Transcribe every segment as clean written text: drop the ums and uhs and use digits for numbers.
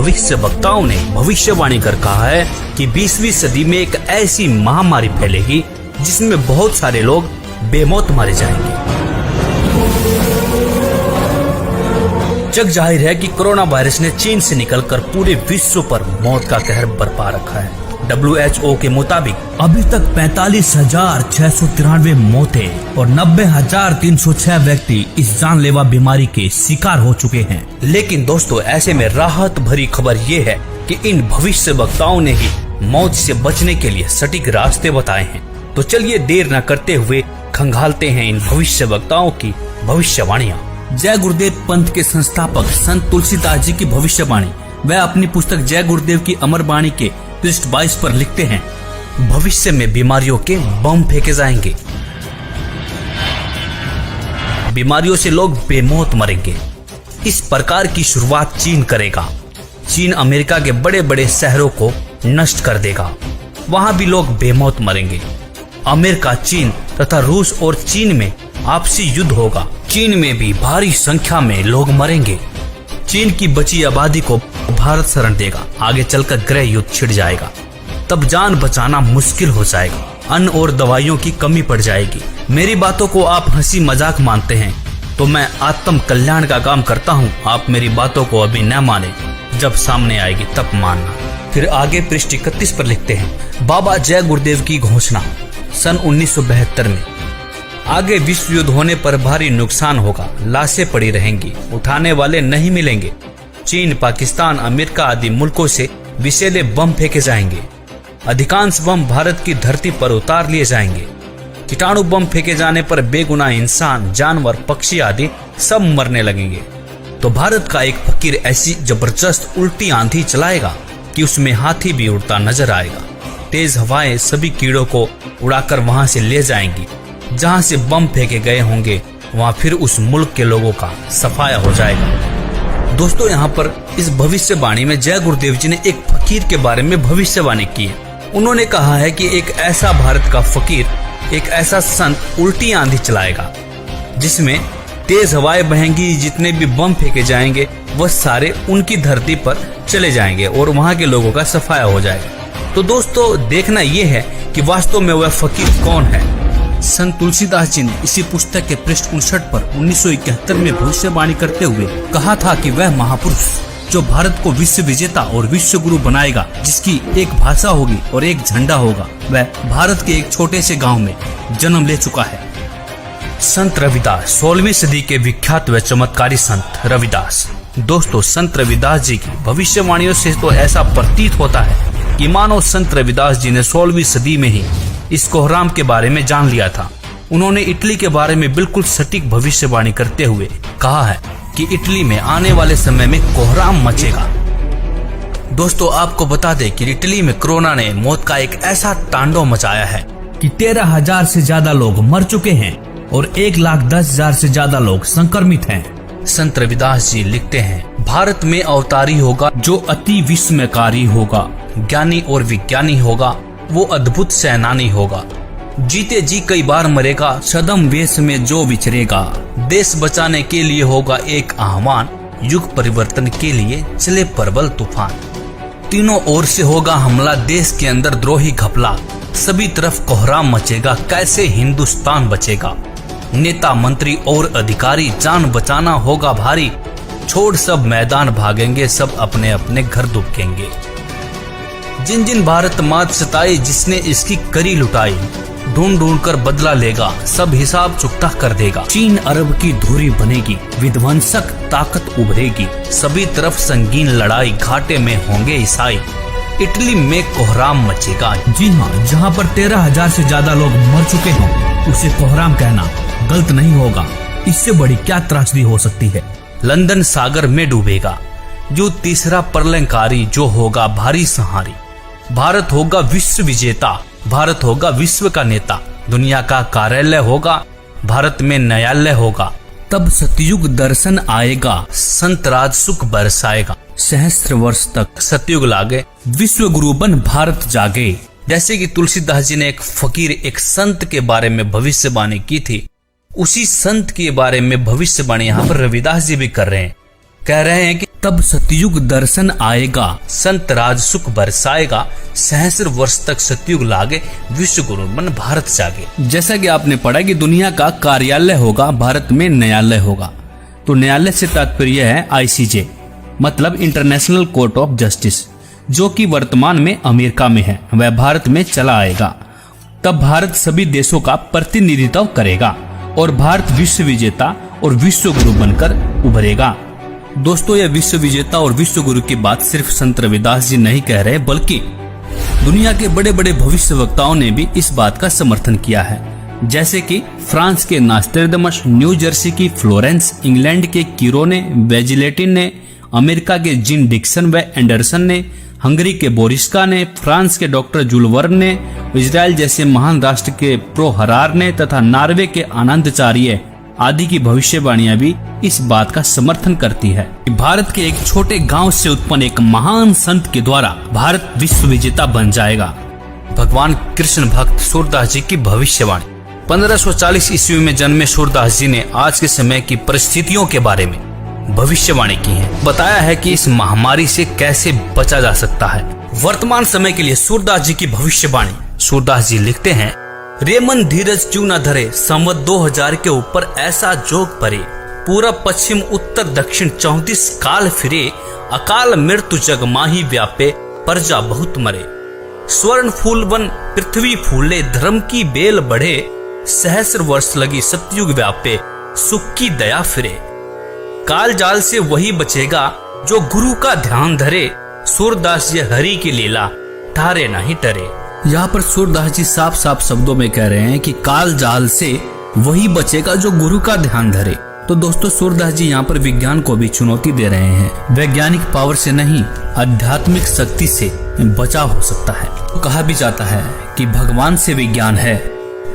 भविष्य वक्ताओं ने भविष्यवाणी कर कहा है कि 20वीं सदी में एक ऐसी महामारी फैलेगी जिसमें बहुत सारे लोग बेमौत मारे जाएंगे। जग जाहिर है कि कोरोना वायरस ने चीन से निकलकर पूरे विश्व पर मौत का कहर बरपा रखा है। WHO के मुताबिक अभी तक 45,693 मौतें और 90,306 व्यक्ति इस जानलेवा बीमारी के शिकार हो चुके हैं। लेकिन दोस्तों, ऐसे में राहत भरी खबर ये है कि इन भविष्य वक्ताओं ने ही मौत से बचने के लिए सटीक रास्ते बताए हैं। तो चलिए देर न करते हुए खंगालते हैं इन भविष्य वक्ताओं की भविष्यवाणियाँ। जय गुरुदेव पंथ के संस्थापक संत तुलसीदास जी की भविष्यवाणी। वह अपनी पुस्तक जय गुरुदेव की अमर वाणी के पृष्ठ 22 पर लिखते हैं, भविष्य में बीमारियों के बम फेंके जाएंगे, बीमारियों से लोग बेमौत मरेंगे। इस प्रकार की शुरुआत चीन करेगा। चीन अमेरिका के बड़े बड़े शहरों को नष्ट कर देगा, वहां भी लोग बेमौत मरेंगे। अमेरिका, चीन तथा रूस और चीन में आपसी युद्ध होगा। चीन में भी भारी संख्या में लोग मरेंगे। चीन की बची आबादी को भारत शरण देगा। आगे चलकर गृह युद्ध छिड़ जाएगा, तब जान बचाना मुश्किल हो जाएगा। अन्न और दवाइयों की कमी पड़ जाएगी। मेरी बातों को आप हंसी मजाक मानते हैं तो मैं आत्म कल्याण का काम करता हूँ। आप मेरी बातों को अभी न माने, जब सामने आएगी तब मानना। फिर आगे पृष्ठ 31 पर लिखते हैं, बाबा जय गुरुदेव की घोषणा सन 1972 में। आगे विश्व युद्ध होने पर भारी नुकसान होगा, लाशें पड़ी रहेंगी, उठाने वाले नहीं मिलेंगे। चीन, पाकिस्तान, अमेरिका आदि मुल्कों से विषैले बम फेंके जाएंगे। अधिकांश बम भारत की धरती पर उतार लिए जाएंगे। कीटाणु बम फेंके जाने पर बेगुनाह इंसान, जानवर, पक्षी आदि सब मरने लगेंगे। तो भारत का एक फकीर ऐसी जबरदस्त उल्टी आंधी चलाएगा कि उसमें हाथी भी उड़ता नजर आएगा। तेज हवाएं सभी कीड़ों को उड़ाकर वहां से ले जाएंगी। जहां से बम फेंके गए होंगे वहां फिर उस मुल्क के लोगों का सफाया हो जाएगा। दोस्तों, यहाँ पर इस भविष्यवाणी में जय गुरुदेव जी ने एक फकीर के बारे में भविष्यवाणी की है। उन्होंने कहा है कि एक ऐसा भारत का फकीर, एक ऐसा संत उल्टी आंधी चलाएगा जिसमें तेज हवाएं बहेंगी। जितने भी बम फेंके जाएंगे वह सारे उनकी धरती पर चले जाएंगे और वहां के लोगों का सफाया हो जाएगा। तो दोस्तों, देखना यह है कि वास्तव में वह फकीर कौन है। संत तुलसीदास जी ने इसी पुस्तक के पृष्ठ 59 पर 1971 में भविष्यवाणी करते हुए कहा था कि वह महापुरुष जो भारत को विश्व विजेता और विश्व गुरु बनाएगा, जिसकी एक भाषा होगी और एक झंडा होगा, वह भारत के एक छोटे से गांव में जन्म ले चुका है। संत रविदास, 16वीं सदी के विख्यात व चमत्कारी संत रविदास। दोस्तों, संत रविदास जी की भविष्यवाणियों से तो ऐसा प्रतीत होता है कि मानो संत रविदास जी ने 16वीं सदी में ही इस कोहराम के बारे में जान लिया था। उन्होंने इटली के बारे में बिल्कुल सटीक भविष्यवाणी करते हुए कहा है कि इटली में आने वाले समय में कोहराम मचेगा। दोस्तों, आपको बता दें कि इटली में कोरोना ने मौत का एक ऐसा तांडव मचाया है कि 13,000 से ज्यादा लोग मर चुके हैं और 1,10,000 से ज्यादा लोग संक्रमित हैं। संत रविदास जी लिखते हैं, भारत में अवतारी होगा जो अति विस्मयकारी होगा, ज्ञानी और विज्ञानी होगा, वो अद्भुत सेनानी होगा। जीते जी कई बार मरेगा, सदम वेश में जो विचरेगा। देश बचाने के लिए होगा एक आह्वान, युग परिवर्तन के लिए चले प्रबल तूफान। तीनों ओर से होगा हमला, देश के अंदर द्रोही घपला। सभी तरफ कोहराम मचेगा, कैसे हिंदुस्तान बचेगा। नेता, मंत्री और अधिकारी, जान बचाना होगा भारी। छोड़ सब मैदान भागेंगे, सब अपने अपने घर दुबकेंगे। जिन जिन भारत मात सताई, जिसने इसकी करी लुटाई, ढूंढ ढूंढ कर बदला लेगा, सब हिसाब चुकता कर देगा। चीन अरब की धुरी बनेगी, विध्वंसक ताकत उभरेगी। सभी तरफ संगीन लड़ाई, घाटे में होंगे ईसाई। इटली में कोहराम मचेगा। जी हाँ, जहाँ पर 13,000 से ज्यादा लोग मर चुके हों, उसे कोहराम कहना गलत नहीं होगा। इससे बड़ी क्या त्रासदी हो सकती है। लंदन सागर में डूबेगा, जो तीसरा प्रलयंकारी, जो होगा भारी संहारी। भारत होगा विश्व विजेता, भारत होगा विश्व का नेता। दुनिया का कार्यालय होगा, भारत में न्यायालय होगा। तब सतयुग दर्शन आएगा, संत राज सुख बरसाएगा। सहस्त्र वर्ष तक सतयुग लागे, विश्व गुरु बन भारत जागे। जैसे कि तुलसीदास जी ने एक फकीर, एक संत के बारे में भविष्यवाणी की थी, उसी संत के बारे में भविष्यवाणी यहाँ पर रविदास जी भी कर रहे हैं। कह रहे हैं कि तब सतयुग दर्शन आएगा, संत राज सुख बरसाएगा, सहस्र वर्ष तक सतयुग लागे, विश्व गुरु मन भारत जागे। जैसा कि आपने पढ़ा कि दुनिया का कार्यालय होगा, भारत में न्यायालय होगा। तो न्यायालय से तात्पर्य है ICJ, मतलब इंटरनेशनल कोर्ट ऑफ जस्टिस, जो कि वर्तमान में अमेरिका में है, वह भारत में चला आएगा। तब भारत सभी देशों का प्रतिनिधित्व करेगा और भारत विश्व विजेता और विश्व गुरु बनकर उभरेगा। दोस्तों, यह विश्व विजेता और विश्व गुरु की बात सिर्फ संत रविदास जी नहीं कह रहे, बल्कि दुनिया के बड़े बड़े भविष्यवक्ताओं ने भी इस बात का समर्थन किया है। जैसे कि फ्रांस के नास्ट्रेडमस, न्यू जर्सी की फ्लोरेंस, इंग्लैंड के किरोने, वेजिलेटिन ने, अमेरिका के जिन डिक्सन व एंडरसन ने, हंगरी के बोरिस्का ने, फ्रांस के डॉक्टर जुल वर्न ने, इजराइल जैसे महान राष्ट्र के प्रो हरार ने तथा नॉर्वे के आनंदचार्य आदि की भविष्यवाणियां भी इस बात का समर्थन करती है कि भारत के एक छोटे गांव से उत्पन्न एक महान संत के द्वारा भारत विश्व विजेता बन जाएगा। भगवान कृष्ण भक्त सूरदास जी की भविष्यवाणी। 1540 ईस्वी में जन्मे सूरदास जी ने आज के समय की परिस्थितियों के बारे में भविष्यवाणी की है। बताया है कि इस महामारी से कैसे बचा जा सकता है। वर्तमान समय के लिए सूरदास जी की भविष्यवाणी। सूरदास जी लिखते हैं, रेमन धीरज क्यों न धरे, संवत 2000 के ऊपर ऐसा जोग परे, पूरब पश्चिम उत्तर दक्षिण 34 काल फिरे, अकाल मृत्यु जग माही व्यापे, प्रजा बहुत मरे। स्वर्ण फूल वन पृथ्वी फूले, धर्म की बेल बढ़े, सहस्र वर्ष लगी सतयुग व्यापे, सुख की दया फिरे। काल जाल से वही बचेगा जो गुरु का ध्यान धरे, सूरदास जी हरि की लीला ठारे नहीं टरे। यहाँ पर सूरदास जी साफ साफ शब्दों में कह रहे हैं कि काल जाल से वही बचेगा जो गुरु का ध्यान धरे। तो दोस्तों, सूरदास जी यहाँ पर विज्ञान को भी चुनौती दे रहे हैं। वैज्ञानिक पावर से नहीं, आध्यात्मिक शक्ति से बचाव हो सकता है। तो कहा भी जाता है कि भगवान से विज्ञान है,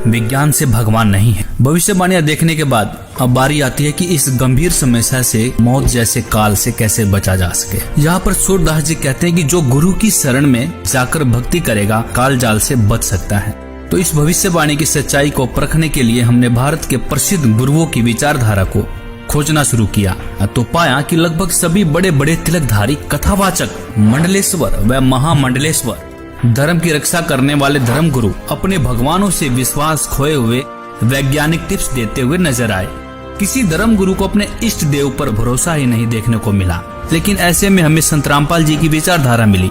विज्ञान से भगवान नहीं है। भविष्यवाणियां देखने के बाद अब बारी आती है कि इस गंभीर समस्या से, मौत जैसे काल से कैसे बचा जा सके। यहाँ पर सूरदास जी कहते हैं कि जो गुरु की शरण में जाकर भक्ति करेगा, काल जाल से बच सकता है। तो इस भविष्यवाणी की सच्चाई को परखने के लिए हमने भारत के प्रसिद्ध गुरुओं की विचारधारा को खोजना शुरू किया तो पाया कि लगभग सभी बड़े बड़े तिलकधारी, कथावाचक, मंडलेश्वर व महामंडलेश्वर, धर्म की रक्षा करने वाले धर्म गुरु अपने भगवानों से विश्वास खोए हुए वैज्ञानिक टिप्स देते हुए नजर आए। किसी धर्म गुरु को अपने इष्ट देव पर भरोसा ही नहीं देखने को मिला। लेकिन ऐसे में हमें संत रामपाल जी की विचारधारा मिली।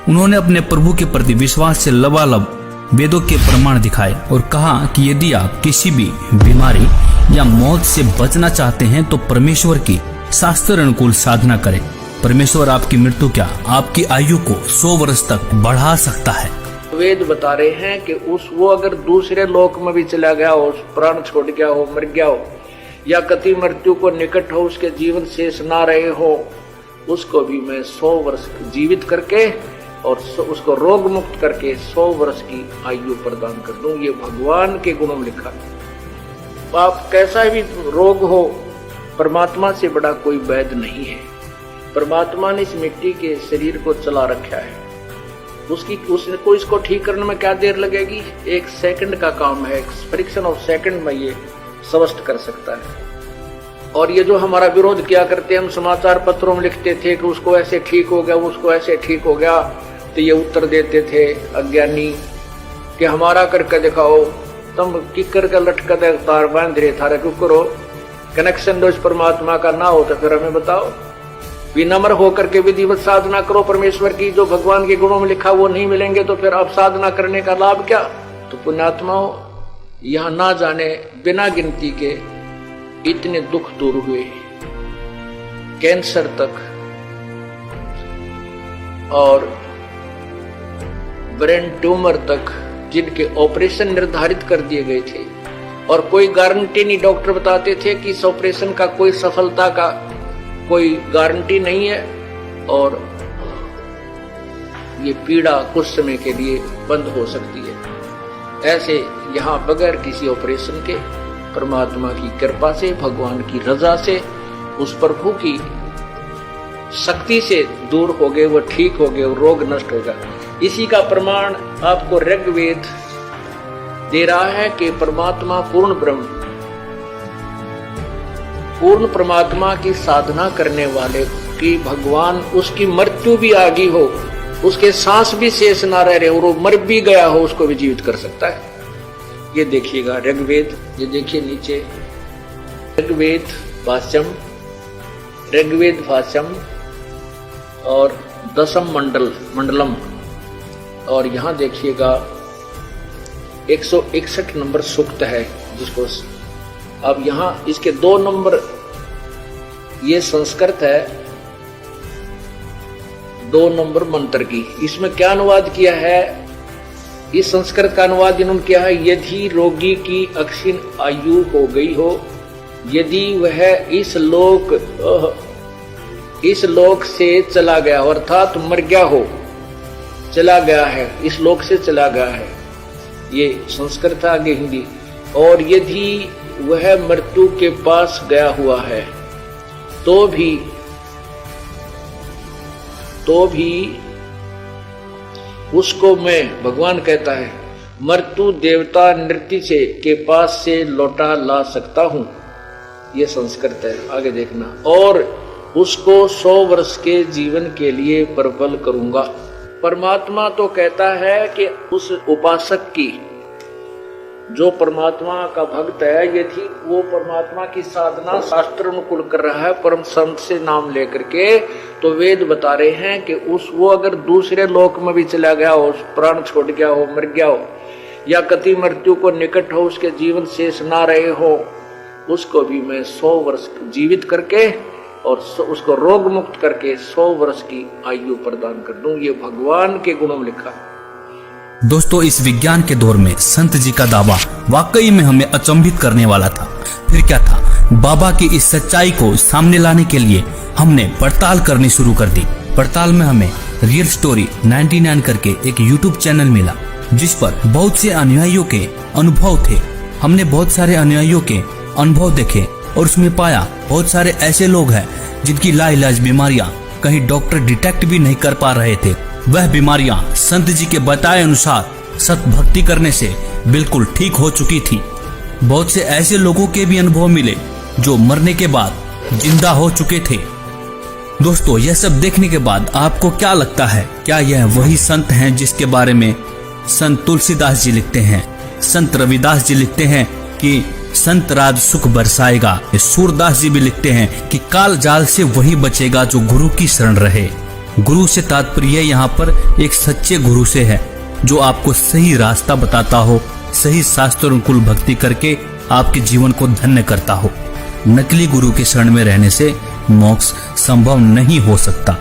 उन्होंने अपने प्रभु के प्रति विश्वास से लबालब वेदों के प्रमाण दिखाए और कहा कि यदि आप किसी भी बीमारी या मौत से बचना चाहते हैं तो परमेश्वर की शास्त्र अनुकूल साधना करें। परमेश्वर आपकी मृत्यु क्या, आपकी आयु को 100 वर्ष तक बढ़ा सकता है। वेद बता रहे हैं कि वो अगर दूसरे लोक में भी चला गया हो, प्राण छोड़ गया हो, मर गया हो, या कति मृत्यु को निकट हो, उसके जीवन शेष ना रहे हो, उसको भी मैं 100 वर्ष जीवित करके और उसको रोग मुक्त करके 100 वर्ष की आयु प्रदान कर दूं। ये भगवान के गुणों में लिखा है। आप कैसा भी रोग हो, परमात्मा से बड़ा कोई वैद्य नहीं है। परमात्मा ने इस मिट्टी के शरीर को चला रखा है। उसको इसको ठीक करने में क्या देर लगेगी? 1 सेकंड का काम है। फ्रिक्शन ऑफ सेकंड में ये स्वस्थ कर सकता है। और ये जो हमारा विरोध किया करते, हम समाचार पत्रों में लिखते थे कि उसको ऐसे ठीक हो गया, उसको ऐसे ठीक हो गया, तो ये उत्तर देते थे अज्ञानी कि हमारा करके दिखाओ, तुम किकर का लटका तार बांध रहे थारे क्यों करो, कनेक्शन दो परमात्मा का ना हो तो फिर हमें बताओ। विनम्र होकर के विधिवत साधना करो परमेश्वर की। जो भगवान के गुणों में लिखा वो नहीं मिलेंगे तो फिर अब साधना करने का लाभ क्या? तो पुण्यात्माओं, यहां ना जाने बिना गिनती के इतने दुख दूर हुए, कैंसर तक और ब्रेन ट्यूमर तक, जिनके ऑपरेशन निर्धारित कर दिए गए थे और कोई गारंटी नहीं। डॉक्टर बताते थे कि इस ऑपरेशन का कोई सफलता का कोई गारंटी नहीं है और ये पीड़ा कुछ समय के लिए बंद हो सकती है। ऐसे यहाँ बगैर किसी ऑपरेशन के परमात्मा की कृपा से, भगवान की रजा से, उस प्रभु की शक्ति से दूर हो गए, वो ठीक हो गए, वो रोग नष्ट होगा। इसी का प्रमाण आपको ऋग्वेद दे रहा है कि परमात्मा पूर्ण ब्रह्म पूर्ण परमात्मा की साधना करने वाले की भगवान उसकी मृत्यु भी आ गई हो, उसके सांस भी शेष ना रह रहे और वो मर भी गया हो, उसको भी जीवित कर सकता है। ये देखिएगा ऋग्वेद, ये देखिए नीचे ऋग्वेद भाष्यम और दशम मंडलम, और यहाँ देखिएगा 161 नंबर सूक्त है, जिसको अब यहाँ इसके 2 नंबर, ये संस्कृत है, 2 नंबर मंत्र की। इसमें क्या अनुवाद किया है, इस संस्कृत का अनुवाद इन्होंने किया है, यदि रोगी की अक्षीण आयु हो गई हो, यदि वह इस लोक से चला गया, अर्थात मर गया हो, चला गया है, इस लोक से चला गया है, ये संस्कृत आगे हिंदी। और यदि वह मृत्यु के पास गया हुआ है तो भी उसको मैं, भगवान कहता है, मृत्यु देवता नृत्य से के पास से लौटा ला सकता हूं, ये संस्कृत है, आगे देखना। और उसको 100 वर्ष के जीवन के लिए प्रबल करूंगा। परमात्मा तो कहता है कि उस उपासक की, जो परमात्मा का भक्त है, यदि वो परमात्मा की साधना शास्त्र अनुकूल कर रहा है, परम संत से नाम लेकर के, तो वेद बता रहे हैं कि वो अगर दूसरे लोक में भी चला गया हो, प्राण छोड़ गया हो, मर गया हो, या कति मृत्यु को निकट हो, उसके जीवन शेष ना रहे हो, उसको भी मैं 100 वर्ष जीवित करके और उसको रोग मुक्त करके 100 वर्ष की आयु प्रदान कर दूं। ये भगवान के गुणों में लिखा है। दोस्तों, इस विज्ञान के दौर में संत जी का दावा वाकई में हमें अचंभित करने वाला था। फिर क्या था, बाबा की इस सच्चाई को सामने लाने के लिए हमने पड़ताल करनी शुरू कर दी। पड़ताल में हमें रियल स्टोरी 99 करके एक यूट्यूब चैनल मिला, जिस पर बहुत से अनुयायियों के अनुभव थे। हमने बहुत सारे अनुयायियों के अनुभव देखे और उसमें पाया बहुत सारे ऐसे लोग हैं जिनकी लाइलाज बीमारियां कहीं डॉक्टर डिटेक्ट भी नहीं कर पा रहे थे। वह बीमारियां संत जी के बताए अनुसार सत भक्ति करने से बिल्कुल ठीक हो चुकी थी। बहुत से ऐसे लोगों के भी अनुभव मिले जो मरने के बाद जिंदा हो चुके थे। दोस्तों, यह सब देखने के बाद आपको क्या लगता है, क्या यह वही संत हैं जिसके बारे में संत तुलसीदास जी लिखते हैं, संत रविदास जी लिखते हैं कि संत राज सुख बरसाएगा? सूरदास जी भी लिखते हैं कि काल जाल से वही बचेगा जो गुरु की शरण रहे। गुरु से तात्पर्य यहाँ पर एक सच्चे गुरु से है, जो आपको सही रास्ता बताता हो, सही शास्त्र अनुकूल भक्ति करके आपके जीवन को धन्य करता हो। नकली गुरु के शरण में रहने से मोक्ष संभव नहीं हो सकता।